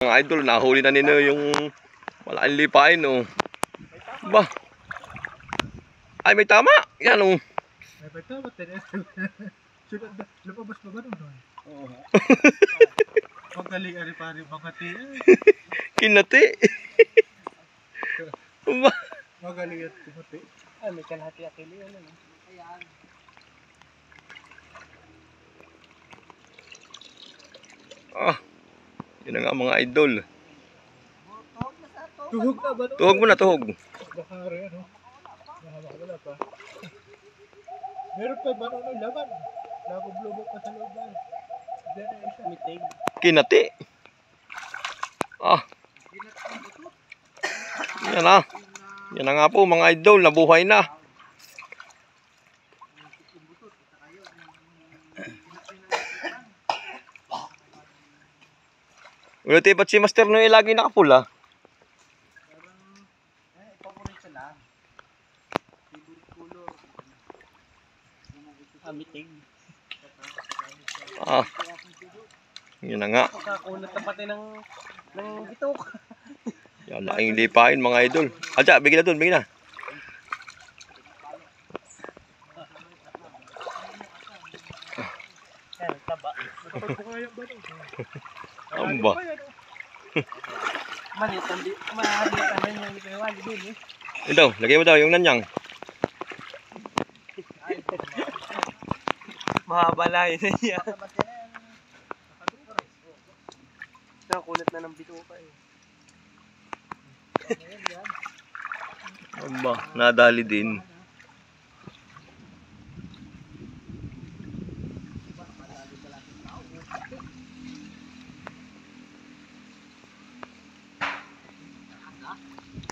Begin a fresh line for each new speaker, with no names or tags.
Mga idol, nahuli na nino yung malaking lipain, oh. Ba? Ay, may tama. Yan, oh.
May tama, lumabas pa ba nun? Oo. Magaling ari-pari mga tiyan.
Kinati. Ba?
Magaling at kumati.
Ay, may kalahati akili yan. Ayan.
Ah, yun na nga mga idol.
Tuhog na ba?
Tuhog mo na, tuhog.
Bakari, ano? Wala pa. Meron pa ba nung laban? Lagog-lubog pa sa loob ba? Diyan na isa.
Mitig.
Kinati. Ah. Yan na. Yan na nga po mga idol, nabuhay na. Ulit ba't si Master Noe lagi nakapula?
Paborito lang. Mitig.
Ah. Yun na nga.
Pagkakunat na pati ng bitok.
Yan, laking lipain mga idol. Adya, bigyan na dun, bigyan na.
Yan, taba.
Pagkakayang ba nun?
Ang ba?
Malitan yung kawali din eh.
Yun daw, lagay mo daw yung nanyang.
Mahaba yun niya. Nakakunat na ng bituka eh.
Ang ba, nadali din.